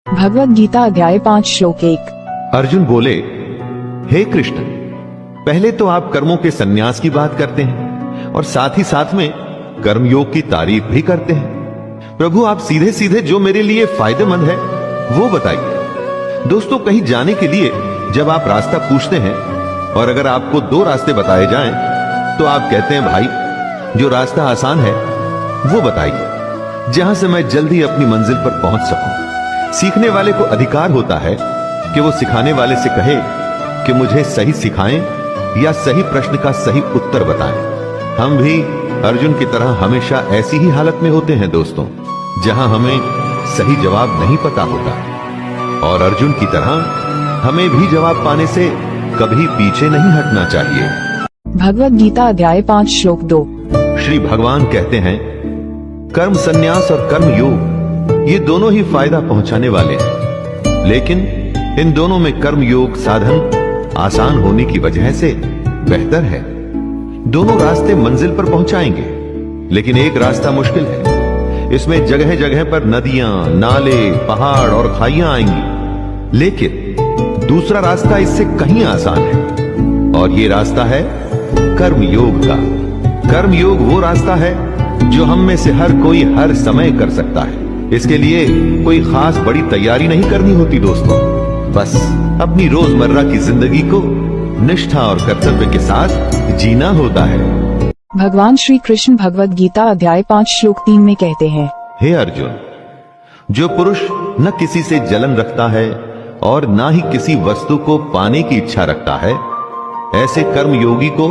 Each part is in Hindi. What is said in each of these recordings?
भगवद गीता अध्याय 5 श्लोक 1। अर्जुन बोले, हे कृष्ण, पहले तो आप कर्मों के संन्यास की बात करते हैं और साथ ही साथ में कर्मयोग की तारीफ भी करते हैं। प्रभु, आप सीधे सीधे जो मेरे लिए फायदेमंद है वो बताइए। दोस्तों, कहीं जाने के लिए जब आप रास्ता पूछते हैं और अगर आपको 2 रास्ते बताए जाएं, तो आप कहते हैं, भाई जो रास्ता आसान है वो बताइए, जहां से मैं जल्दी अपनी मंजिल पर पहुंच सकूं। सीखने वाले को अधिकार होता है कि वो सिखाने वाले से कहे कि मुझे सही सिखाएं या सही प्रश्न का सही उत्तर बताएं। हम भी अर्जुन की तरह हमेशा ऐसी ही हालत में होते हैं दोस्तों, जहां हमें सही जवाब नहीं पता होता, और अर्जुन की तरह हमें भी जवाब पाने से कभी पीछे नहीं हटना चाहिए। भगवद गीता अध्याय 5 श्लोक 2। श्री भगवान कहते हैं, कर्म संन्यास और कर्म योग ये दोनों ही फायदा पहुंचाने वाले हैं, लेकिन इन दोनों में कर्म योग साधन आसान होने की वजह से बेहतर है। दोनों रास्ते मंजिल पर पहुंचाएंगे, लेकिन एक रास्ता मुश्किल है। इसमें जगह जगह पर नदियां, नाले, पहाड़ और खाइयां आएंगी, लेकिन दूसरा रास्ता इससे कहीं आसान है, और ये रास्ता है कर्म योग का। कर्म योग वो रास्ता है जो हम में से हर कोई हर समय कर सकता है। इसके लिए कोई खास बड़ी तैयारी नहीं करनी होती दोस्तों, बस अपनी रोजमर्रा की जिंदगी को निष्ठा और कर्तव्य के साथ जीना होता है। भगवान श्री कृष्ण भगवद गीता अध्याय 5 श्लोक 3 में कहते हैं, हे अर्जुन, जो पुरुष न किसी से जलन रखता है और न ही किसी वस्तु को पाने की इच्छा रखता है, ऐसे कर्म योगी को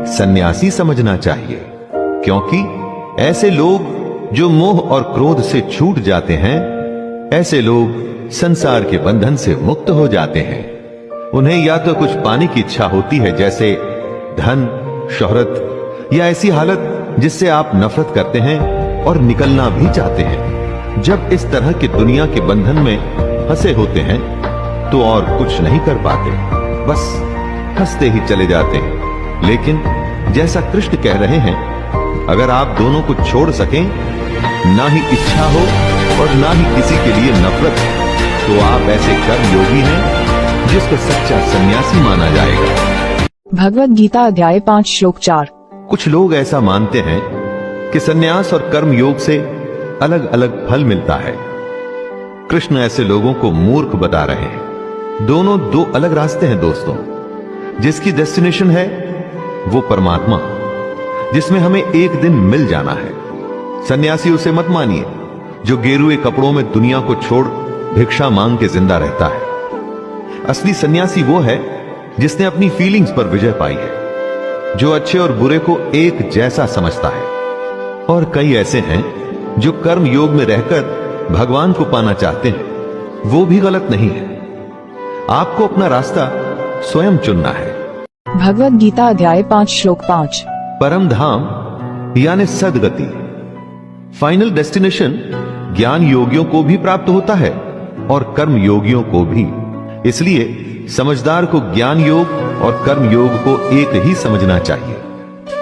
सन्यासी समझना चाहिए, क्योंकि ऐसे लोग जो मोह और क्रोध से छूट जाते हैं, ऐसे लोग संसार के बंधन से मुक्त हो जाते हैं। उन्हें या तो कुछ पाने की इच्छा होती है, जैसे धन, शोहरत, या ऐसी हालत जिससे आप नफरत करते हैं और निकलना भी चाहते हैं। जब इस तरह के दुनिया के बंधन में फंसे होते हैं तो और कुछ नहीं कर पाते, बस हंसते ही चले जाते हैं। लेकिन जैसा कृष्ण कह रहे हैं, अगर आप दोनों को छोड़ सकें, ना ही इच्छा हो और ना ही किसी के लिए नफरत, तो आप ऐसे कर्म योगी हैं जिसको सच्चा सन्यासी माना जाएगा। भगवद गीता अध्याय 5 श्लोक 4। कुछ लोग ऐसा मानते हैं कि सन्यास और कर्म योग से अलग अलग फल मिलता है। कृष्ण ऐसे लोगों को मूर्ख बता रहे हैं। दोनों 2 अलग रास्ते हैं दोस्तों। जिसकी डेस्टिनेशन है वो परमात्मा, जिसमें हमें एक दिन मिल जाना है। सन्यासी उसे मत मानिए जो गेरुए कपड़ों में दुनिया को छोड़ भिक्षा मांग के जिंदा रहता है। असली सन्यासी वो है जिसने अपनी फीलिंग्स पर विजय पाई है, जो अच्छे और बुरे को एक जैसा समझता है। और कई ऐसे हैं जो कर्म योग में रहकर भगवान को पाना चाहते हैं, वो भी गलत नहीं है। आपको अपना रास्ता स्वयं चुनना है। भगवद गीता अध्याय 5 श्लोक 5। परम धाम यानी सदगति, फाइनल डेस्टिनेशन, ज्ञान योगियों को भी प्राप्त होता है और कर्म योगियों को भी। इसलिए समझदार को ज्ञान योग और कर्म योग को एक ही समझना चाहिए।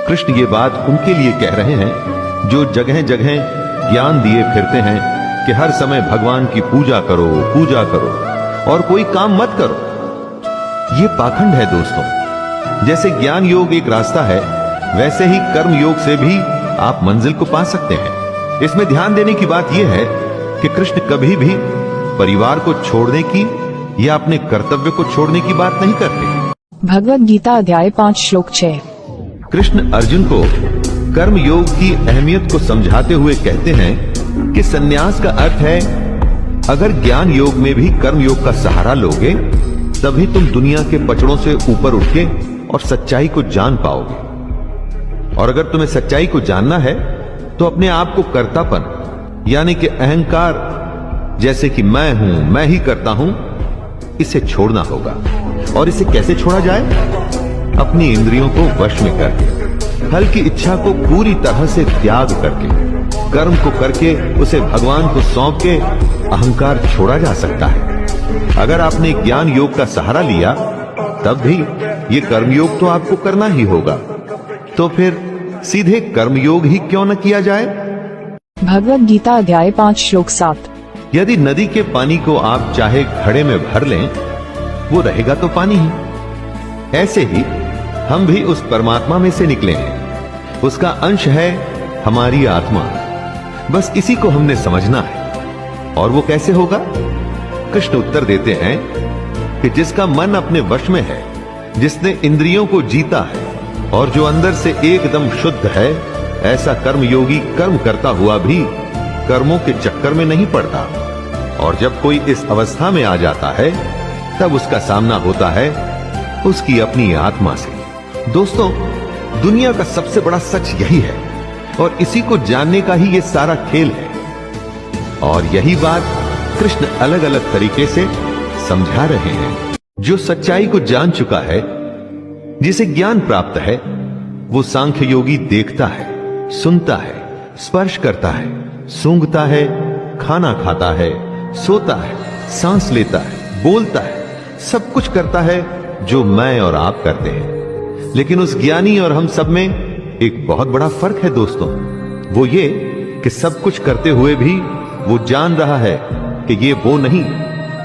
कृष्ण ये बात उनके लिए कह रहे हैं जो जगह जगह ज्ञान दिए फिरते हैं कि हर समय भगवान की पूजा करो, पूजा करो और कोई काम मत करो। ये पाखंड है दोस्तों। जैसे ज्ञान योग एक रास्ता है, वैसे ही कर्म योग से भी आप मंजिल को पा सकते हैं। इसमें ध्यान देने की बात यह है कि कृष्ण कभी भी परिवार को छोड़ने की या अपने कर्तव्य को छोड़ने की बात नहीं करते। भगवद गीता अध्याय 5 श्लोक 6। कृष्ण अर्जुन को कर्म योग की अहमियत को समझाते हुए कहते हैं कि सन्यास का अर्थ है, अगर ज्ञान योग में भी कर्म योग का सहारा लोगे, तभी तुम दुनिया के पचड़ों से ऊपर उठ के और सच्चाई को जान पाओगे। और अगर तुम्हें सच्चाई को जानना है तो अपने आप को कर्तापन यानी कि अहंकार, जैसे कि मैं हूं, मैं ही करता हूं, इसे छोड़ना होगा। और इसे कैसे छोड़ा जाए? अपनी इंद्रियों को वश में करके, फल की इच्छा को पूरी तरह से त्याग करके, कर्म को करके उसे भगवान को सौंप के अहंकार छोड़ा जा सकता है। अगर आपने ज्ञान योग का सहारा लिया, तब भी ये कर्म योग तो आपको करना ही होगा। तो फिर सीधे कर्म योग ही क्यों न किया जाए? भगवद गीता अध्याय 5 श्लोक 7। यदि नदी के पानी को आप चाहे घड़े में भर लें, वो रहेगा तो पानी ही। ऐसे ही हम भी उस परमात्मा में से निकले हैं, उसका अंश है हमारी आत्मा। बस इसी को हमने समझना है। और वो कैसे होगा? कृष्ण उत्तर देते हैं कि जिसका मन अपने वश में है, जिसने इंद्रियों को जीता है और जो अंदर से एकदम शुद्ध है, ऐसा कर्मयोगी कर्म करता हुआ भी कर्मों के चक्कर में नहीं पड़ता। और जब कोई इस अवस्था में आ जाता है, तब उसका सामना होता है उसकी अपनी आत्मा से। दोस्तों, दुनिया का सबसे बड़ा सच यही है और इसी को जानने का ही ये सारा खेल है। और यही बात कृष्ण अलग अलग तरीके से समझा रहे हैं। जो सच्चाई को जान चुका है, जिसे ज्ञान प्राप्त है, वो सांख्य योगी देखता है, सुनता है, स्पर्श करता है, सूंघता है, खाना खाता है, सोता है, सांस लेता है, बोलता है, सब कुछ करता है जो मैं और आप करते हैं। लेकिन उस ज्ञानी और हम सब में एक बहुत बड़ा फर्क है दोस्तों। वो ये कि सब कुछ करते हुए भी वो जान रहा है कि ये वो नहीं,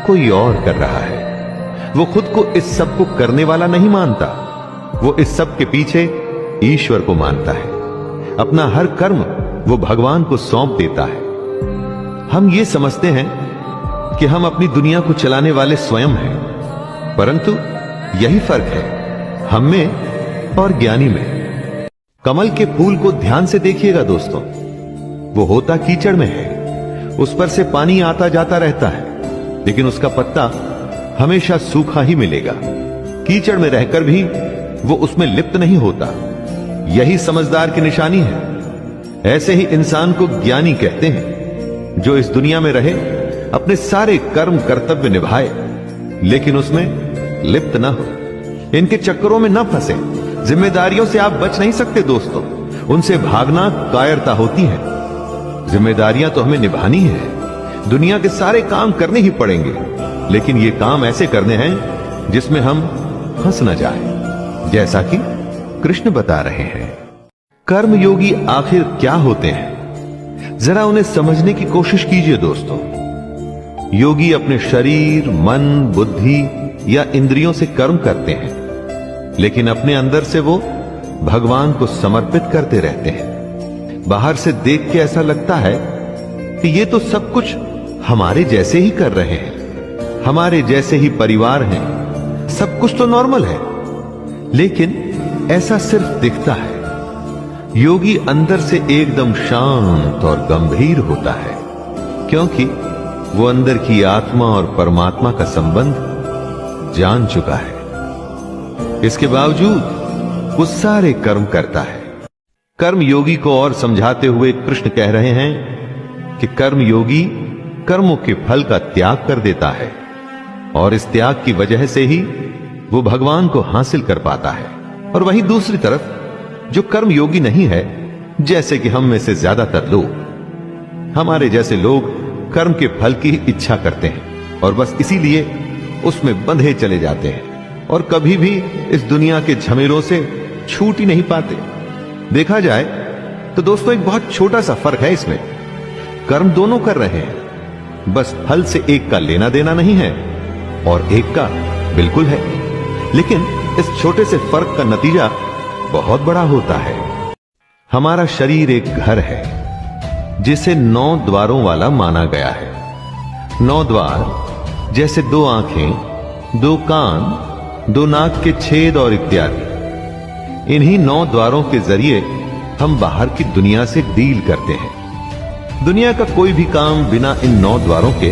कोई और कर रहा है। वो खुद को इस सब को करने वाला नहीं मानता, वो इस सब के पीछे ईश्वर को मानता है। अपना हर कर्म वो भगवान को सौंप देता है। हम ये समझते हैं कि हम अपनी दुनिया को चलाने वाले स्वयं हैं, परंतु यही फर्क है हम में और ज्ञानी में। कमल के फूल को ध्यान से देखिएगा दोस्तों, वो होता कीचड़ में है, उस पर से पानी आता जाता रहता है, लेकिन उसका पत्ता हमेशा सूखा ही मिलेगा। कीचड़ में रहकर भी वो उसमें लिप्त नहीं होता। यही समझदार की निशानी है। ऐसे ही इंसान को ज्ञानी कहते हैं, जो इस दुनिया में रहे, अपने सारे कर्म कर्तव्य निभाए, लेकिन उसमें लिप्त ना हो, इनके चक्करों में ना फंसे। जिम्मेदारियों से आप बच नहीं सकते दोस्तों, उनसे भागना कायरता होती है। जिम्मेदारियां तो हमें निभानी है, दुनिया के सारे काम करने ही पड़ेंगे, लेकिन ये काम ऐसे करने हैं जिसमें हम फंस न जाएं, जैसा कि कृष्ण बता रहे हैं। कर्मयोगी आखिर क्या होते हैं, जरा उन्हें समझने की कोशिश कीजिए दोस्तों। योगी अपने शरीर, मन, बुद्धि या इंद्रियों से कर्म करते हैं, लेकिन अपने अंदर से वो भगवान को समर्पित करते रहते हैं। बाहर से देख के ऐसा लगता है कि ये तो सब कुछ हमारे जैसे ही कर रहे हैं, हमारे जैसे ही परिवार हैं, सब कुछ तो नॉर्मल है। लेकिन ऐसा सिर्फ दिखता है। योगी अंदर से एकदम शांत और गंभीर होता है, क्योंकि वो अंदर की आत्मा और परमात्मा का संबंध जान चुका है। इसके बावजूद वो सारे कर्म करता है। कर्म योगी को और समझाते हुए कृष्ण कह रहे हैं कि कर्म योगी कर्मों के फल का त्याग कर देता है, और इस त्याग की वजह से ही वो भगवान को हासिल कर पाता है। और वहीं दूसरी तरफ जो कर्म योगी नहीं है, जैसे कि हम में से ज्यादातर लोग, हमारे जैसे लोग कर्म के फल की इच्छा करते हैं और बस इसीलिए उसमें बंधे चले जाते हैं और कभी भी इस दुनिया के झमेलों से छूट ही नहीं पाते। देखा जाए तो दोस्तों, एक बहुत छोटा सा फर्क है इसमें। कर्म दोनों कर रहे हैं, बस फल से एक का लेना देना नहीं है और एक का बिल्कुल है। लेकिन इस छोटे से फर्क का नतीजा बहुत बड़ा होता है। हमारा शरीर एक घर है जिसे 9 द्वारों वाला माना गया है। 9 द्वार जैसे 2 आंखें, 2 कान, 2 नाक के छेद और इत्यादि। इन्हीं 9 द्वारों के जरिए हम बाहर की दुनिया से डील करते हैं। दुनिया का कोई भी काम बिना इन 9 द्वारों के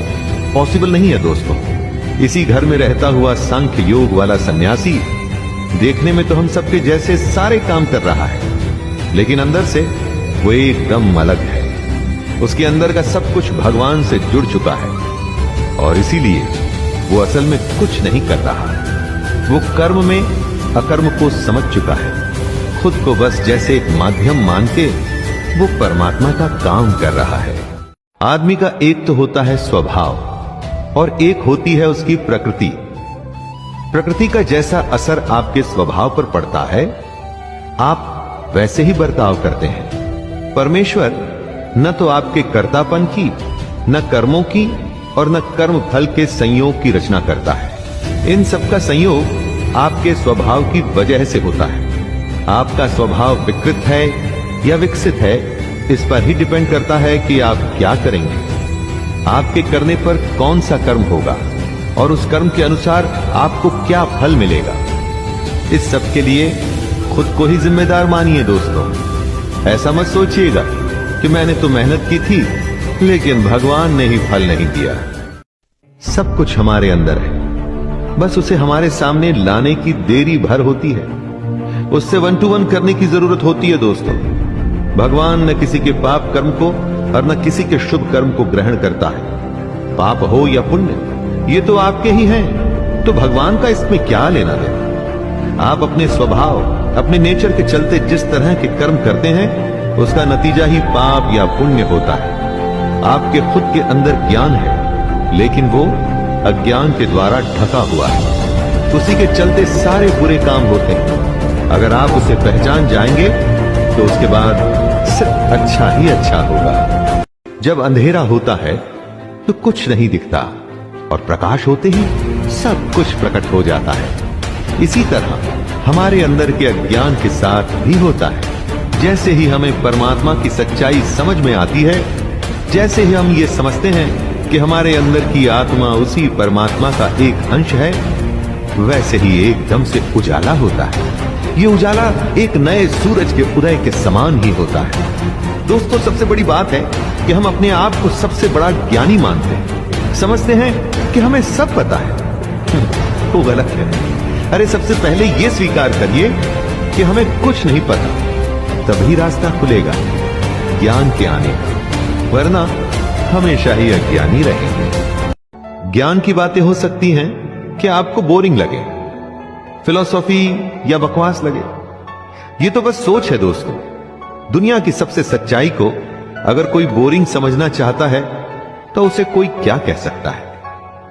पॉसिबल नहीं है दोस्तों। इसी घर में रहता हुआ सांख्य योग वाला सन्यासी देखने में तो हम सबके जैसे सारे काम कर रहा है, लेकिन अंदर से वो एकदम अलग है। उसके अंदर का सब कुछ भगवान से जुड़ चुका है और इसीलिए वो असल में कुछ नहीं कर रहा। वो कर्म में अकर्म को समझ चुका है। खुद को बस जैसे एक माध्यम मान के वो परमात्मा का काम कर रहा है। आदमी का एक तो होता है स्वभाव और एक होती है उसकी प्रकृति। प्रकृति का जैसा असर आपके स्वभाव पर पड़ता है, आप वैसे ही बर्ताव करते हैं। परमेश्वर न तो आपके कर्तापन की न कर्मों की और न कर्म फल के संयोग की रचना करता है। इन सब का संयोग आपके स्वभाव की वजह से होता है। आपका स्वभाव विकृत है या विकसित है, इस पर ही डिपेंड करता है कि आप क्या करेंगे। आपके करने पर कौन सा कर्म होगा और उस कर्म के अनुसार आपको क्या फल मिलेगा। इस सब के लिए खुद को ही जिम्मेदार मानिए दोस्तों। ऐसा मत सोचिएगा कि मैंने तो मेहनत की थी लेकिन भगवान ने ही फल नहीं दिया। सब कुछ हमारे अंदर है, बस उसे हमारे सामने लाने की देरी भर होती है। उससे 1 to 1 करने की जरूरत होती है दोस्तों। भगवान न किसी के पाप कर्म को और न किसी के शुभ कर्म को ग्रहण करता है। पाप हो या पुण्य, ये तो आपके ही हैं, तो भगवान का इसमें क्या लेना देना। आप अपने स्वभाव, अपने नेचर के चलते जिस तरह के कर्म करते हैं, उसका नतीजा ही पाप या पुण्य होता है। आपके खुद के अंदर ज्ञान है, लेकिन वो अज्ञान के द्वारा ढका हुआ है। उसी के चलते सारे बुरे काम होते हैं। अगर आप उसे पहचान जाएंगे तो उसके बाद सिर्फ अच्छा ही अच्छा होगा। जब अंधेरा होता है तो कुछ नहीं दिखता और प्रकाश होते ही सब कुछ प्रकट हो जाता है। इसी तरह हमारे अंदर के अज्ञान के साथ भी होता है। जैसे ही हमें परमात्मा की सच्चाई समझ में आती है, जैसे ही हम ये समझते हैं कि हमारे अंदर की आत्मा उसी परमात्मा का एक अंश है, वैसे ही एकदम से उजाला होता है। ये उजाला एक नए सूरज के उदय के समान ही होता है। दोस्तों, सबसे बड़ी बात है कि हम अपने आप को सबसे बड़ा ज्ञानी मानते हैं। समझते हैं कि हमें सब पता है। वो गलत है। अरे सबसे पहले ये स्वीकार करिए कि हमें कुछ नहीं पता, तभी रास्ता खुलेगा ज्ञान के आने का, वरना हमेशा ही अज्ञानी रहेंगे। ज्ञान की बातें हो सकती हैं कि आपको बोरिंग लगे, फिलॉसफी या बकवास लगे। ये तो बस सोच है दोस्तों। दुनिया की सबसे सच्चाई को अगर कोई बोरिंग समझना चाहता है तो उसे कोई क्या कह सकता है।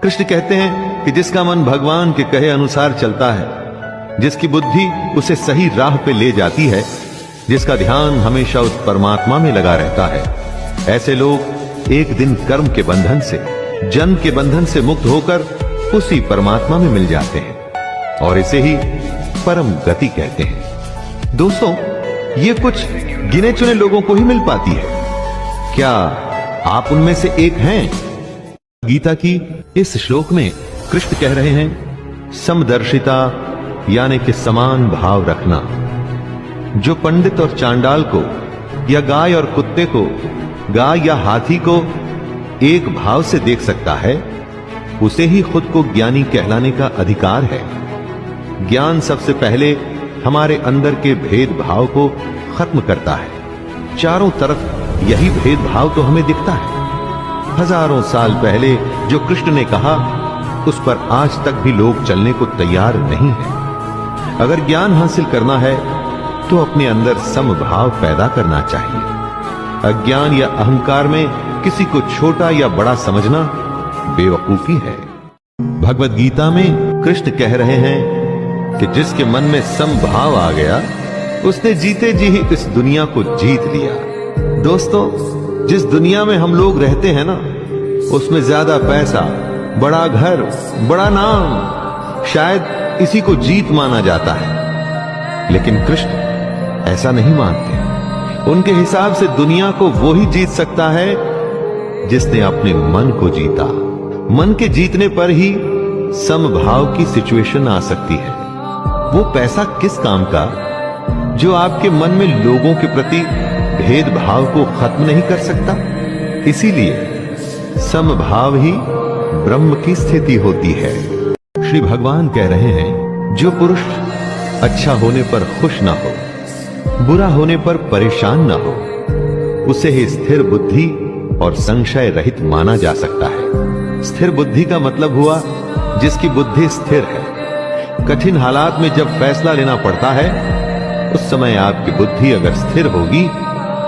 कृष्ण कहते हैं कि जिसका मन भगवान के कहे अनुसार चलता है, जिसकी बुद्धि उसे सही राह पे ले जाती है, जिसका ध्यान हमेशा उस परमात्मा में लगा रहता है, ऐसे लोग एक दिन कर्म के बंधन से, जन्म के बंधन से मुक्त होकर उसी परमात्मा में मिल जाते हैं और इसे ही परम गति कहते हैं। दोस्तों, ये कुछ गिने चुने लोगों को ही मिल पाती है। क्या आप उनमें से एक हैं? गीता की इस श्लोक में कृष्ण कह रहे हैं, समदर्शिता यानी कि समान भाव रखना। जो पंडित और चांडाल को या गाय और कुत्ते को, गाय या हाथी को एक भाव से देख सकता है, उसे ही खुद को ज्ञानी कहलाने का अधिकार है। ज्ञान सबसे पहले हमारे अंदर के भेदभाव को खत्म करता है। चारों तरफ यही भेदभाव तो हमें दिखता है। हजारों साल पहले जो कृष्ण ने कहा, उस पर आज तक भी लोग चलने को तैयार नहीं है। अगर ज्ञान हासिल करना है तो अपने अंदर समभाव पैदा करना चाहिए। अज्ञान या अहंकार में किसी को छोटा या बड़ा समझना बेवकूफी है। भगवत गीता में कृष्ण कह रहे हैं कि जिसके मन में समभाव आ गया, उसने जीते जी ही इस दुनिया को जीत लिया। दोस्तों, जिस दुनिया में हम लोग रहते हैं ना, उसमें ज्यादा पैसा, बड़ा घर, बड़ा नाम, शायद इसी को जीत माना जाता है। लेकिन कृष्ण ऐसा नहीं मानते। उनके हिसाब से दुनिया को वो ही जीत सकता है जिसने अपने मन को जीता। मन के जीतने पर ही समभाव की सिचुएशन आ सकती है। वो पैसा किस काम का जो आपके मन में लोगों के प्रति भेदभाव को खत्म नहीं कर सकता। इसीलिए समभाव ही ब्रह्म की स्थिति होती है। श्री भगवान कह रहे हैं, जो पुरुष अच्छा होने पर खुश ना हो, बुरा होने पर परेशान ना हो, उसे ही स्थिर बुद्धि और संशय रहित माना जा सकता है। स्थिर बुद्धि का मतलब हुआ जिसकी बुद्धि स्थिर है। कठिन हालात में जब फैसला लेना पड़ता है, उस समय आपकी बुद्धि अगर स्थिर होगी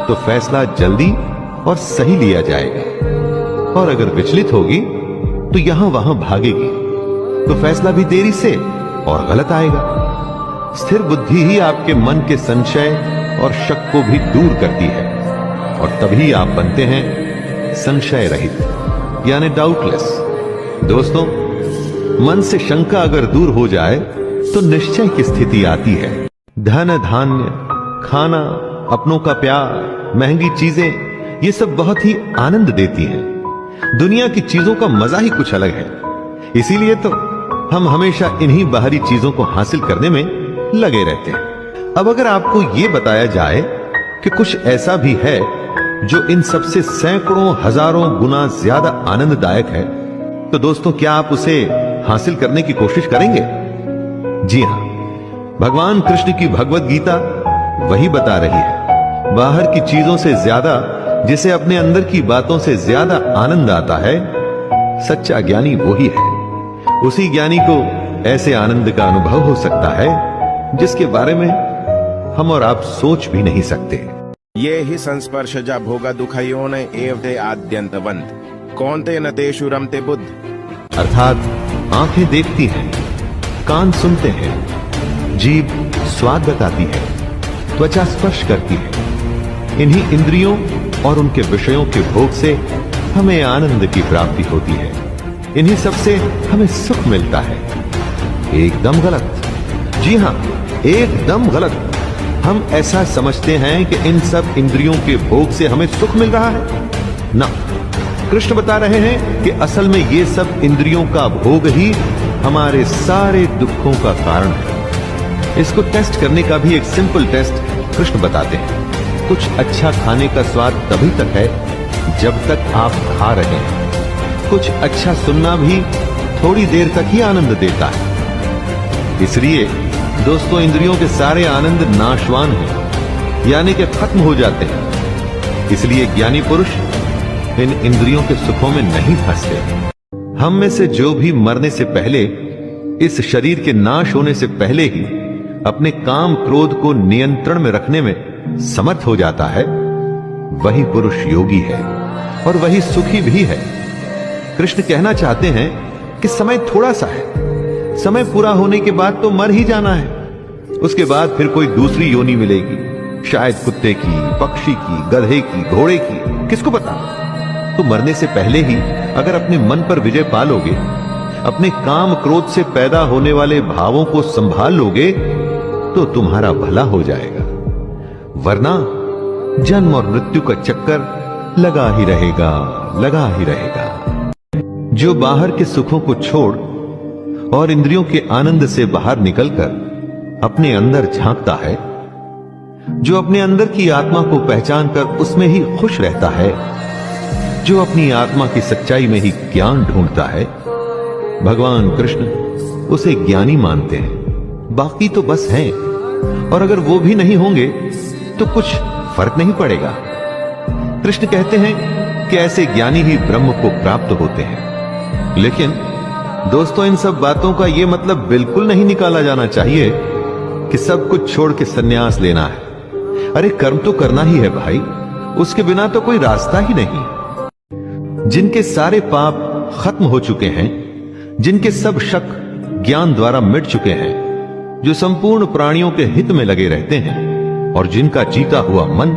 तो फैसला जल्दी और सही लिया जाएगा, और अगर विचलित होगी तो यहां वहां भागेगी तो फैसला भी देरी से और गलत आएगा। स्थिर बुद्धि ही आपके मन के संशय और शक को भी दूर करती है, और तभी आप बनते हैं संशय रहित यानी डाउटलेस। दोस्तों, मन से शंका अगर दूर हो जाए तो निश्चय की स्थिति आती है। धन धान्य, खाना, अपनों का प्यार, महंगी चीजें, ये सब बहुत ही आनंद देती हैं। दुनिया की चीजों का मजा ही कुछ अलग है। इसीलिए तो हम हमेशा इन्हीं बाहरी चीजों को हासिल करने में लगे रहते हैं। अब अगर आपको यह बताया जाए कि कुछ ऐसा भी है जो इन सबसे सैकड़ों हजारों गुना ज्यादा आनंददायक है, तो दोस्तों क्या आप उसे हासिल करने की कोशिश करेंगे? जी हां, भगवान कृष्ण की भगवत गीता वही बता रही है। बाहर की चीजों से ज्यादा जिसे अपने अंदर की बातों से ज्यादा आनंद आता है, सच्चा ज्ञानी वही है। उसी ज्ञानी को ऐसे आनंद का अनुभव हो सकता है जिसके बारे में हम और आप सोच भी नहीं सकते। ये ही संस्पर्शजा भोग दुःखयोन एव ते आद्यंतवंत कौन्ते न तेषु रमते बुद्ध। अर्थात आंखें देखती हैं, कान सुनते हैं, जीभ स्वाद बताती है, त्वचा स्पर्श करती है। इन्हीं इंद्रियों और उनके विषयों के भोग से हमें आनंद की प्राप्ति होती है। इन्हीं सबसे हमें सुख मिलता है। एकदम गलत। जी हां, एकदम गलत। हम ऐसा समझते हैं कि इन सब इंद्रियों के भोग से हमें सुख मिल रहा है ना। कृष्ण बता रहे हैं कि असल में ये सब इंद्रियों का भोग ही हमारे सारे दुखों का कारण है। इसको टेस्ट करने का भी एक सिंपल टेस्ट कृष्ण बताते हैं। कुछ अच्छा खाने का स्वाद तभी तक है जब तक आप खा रहे हैं। कुछ अच्छा सुनना भी थोड़ी देर तक ही आनंद देता है। इसलिए दोस्तों, इंद्रियों के सारे आनंद नाशवान हैं, यानी कि खत्म हो जाते हैं। इसलिए ज्ञानी पुरुष इन इंद्रियों के सुखों में नहीं फंसते। हम में से जो भी मरने से पहले, इस शरीर के नाश होने से पहले ही अपने काम क्रोध को नियंत्रण में रखने में समर्थ हो जाता है, वही पुरुष योगी है और वही सुखी भी है। कृष्ण कहना चाहते हैं कि समय थोड़ा सा है। समय पूरा होने के बाद तो मर ही जाना है। उसके बाद फिर कोई दूसरी योनि मिलेगी, शायद कुत्ते की, पक्षी की, गधे की, घोड़े की, किसको पता। तो मरने से पहले ही अगर अपने मन पर विजय पा लोगे, अपने काम क्रोध से पैदा होने वाले भावों को संभाल लोगे, तो तुम्हारा भला हो जाएगा। वरना जन्म और मृत्यु का चक्कर लगा ही रहेगा, लगा ही रहेगा। जो बाहर के सुखों को छोड़ और इंद्रियों के आनंद से बाहर निकलकर अपने अंदर झांकता है, जो अपने अंदर की आत्मा को पहचान कर उसमें ही खुश रहता है, जो अपनी आत्मा की सच्चाई में ही ज्ञान ढूंढता है, भगवान कृष्ण उसे ज्ञानी मानते हैं। बाकी तो बस हैं, और अगर वो भी नहीं होंगे तो कुछ फर्क नहीं पड़ेगा। कृष्ण कहते हैं कि ऐसे ज्ञानी ही ब्रह्म को प्राप्त होते हैं। लेकिन दोस्तों, इन सब बातों का यह मतलब बिल्कुल नहीं निकाला जाना चाहिए कि सब कुछ छोड़ के सन्यास लेना है। अरे कर्म तो करना ही है भाई, उसके बिना तो कोई रास्ता ही नहीं। जिनके सारे पाप खत्म हो चुके हैं, जिनके सब शक ज्ञान द्वारा मिट चुके हैं, जो संपूर्ण प्राणियों के हित में लगे रहते हैं और जिनका जीता हुआ मन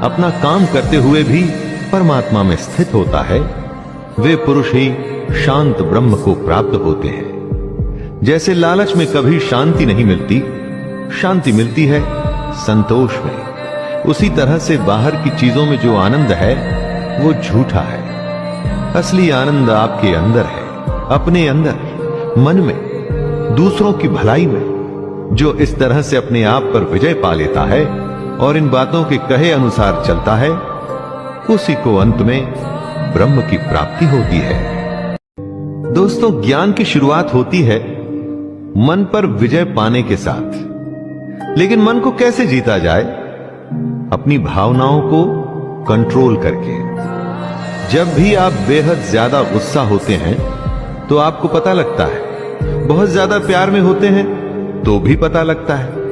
अपना काम करते हुए भी परमात्मा में स्थित होता है, वे पुरुष ही शांत ब्रह्म को प्राप्त होते हैं। जैसे लालच में कभी शांति नहीं मिलती, शांति मिलती है संतोष में, उसी तरह से बाहर की चीजों में जो आनंद है वो झूठा है। असली आनंद आपके अंदर है, अपने अंदर, मन में, दूसरों की भलाई में। जो इस तरह से अपने आप पर विजय पा लेता है और इन बातों के कहे अनुसार चलता है, उसी को अंत में ब्रह्म की प्राप्ति होती है। दोस्तों, ज्ञान की शुरुआत होती है मन पर विजय पाने के साथ। लेकिन मन को कैसे जीता जाए? अपनी भावनाओं को कंट्रोल करके। जब भी आप बेहद ज्यादा गुस्सा होते हैं तो आपको पता लगता है, बहुत ज्यादा प्यार में होते हैं तो भी पता लगता है।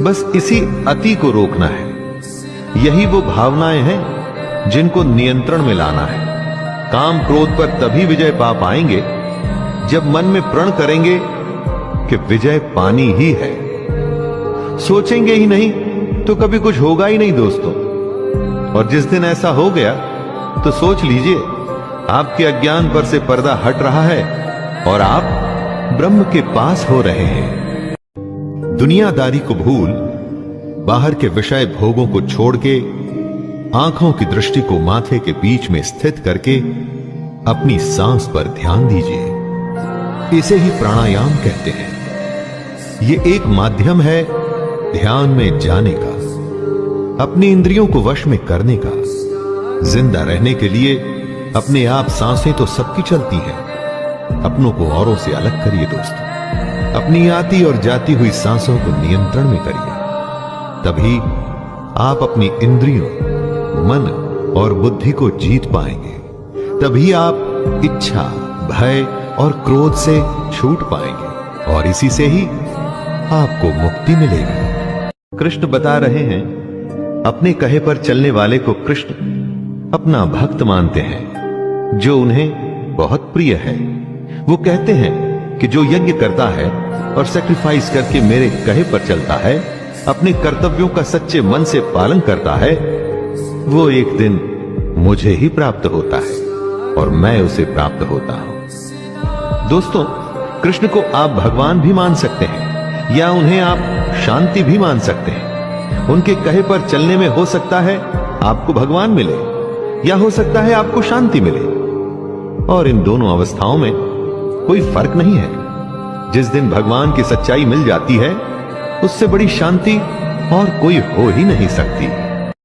बस इसी अति को रोकना है। यही वो भावनाएं हैं जिनको नियंत्रण में लाना है। काम क्रोध पर तभी विजय पा पाएंगे जब मन में प्रण करेंगे कि विजय पानी ही है। सोचेंगे ही नहीं तो कभी कुछ होगा ही नहीं दोस्तों। और जिस दिन ऐसा हो गया तो सोच लीजिए आपके अज्ञान पर से पर्दा हट रहा है और आप ब्रह्म के पास हो रहे हैं। दुनियादारी को भूल बाहर के विषय भोगों को छोड़ के आंखों की दृष्टि को माथे के बीच में स्थित करके अपनी सांस पर ध्यान दीजिए। इसे ही प्राणायाम कहते हैं। ये एक माध्यम है ध्यान में जाने का, अपनी इंद्रियों को वश में करने का। जिंदा रहने के लिए अपने आप सांसें तो सबकी चलती हैं। अपनों को औरों से अलग करिए दोस्तों। अपनी आती और जाती हुई सांसों को नियंत्रण में करिए। तभी आप अपनी इंद्रियों, मन और बुद्धि को जीत पाएंगे। तभी आप इच्छा, भय और क्रोध से छूट पाएंगे और इसी से ही आपको मुक्ति मिलेगी। कृष्ण बता रहे हैं, अपने कहे पर चलने वाले को कृष्ण अपना भक्त मानते हैं, जो उन्हें बहुत प्रिय है। वो कहते हैं कि जो यज्ञ करता है और सैक्रिफाइस करके मेरे कहे पर चलता है, अपने कर्तव्यों का सच्चे मन से पालन करता है, वो एक दिन मुझे ही प्राप्त होता है और मैं उसे प्राप्त होता हूं। दोस्तों, कृष्ण को आप भगवान भी मान सकते हैं या उन्हें आप शांति भी मान सकते हैं। उनके कहे पर चलने में हो सकता है आपको भगवान मिले या हो सकता है आपको शांति मिले, और इन दोनों अवस्थाओं में कोई फर्क नहीं है। जिस दिन भगवान की सच्चाई मिल जाती है, उससे बड़ी शांति और कोई हो ही नहीं सकती।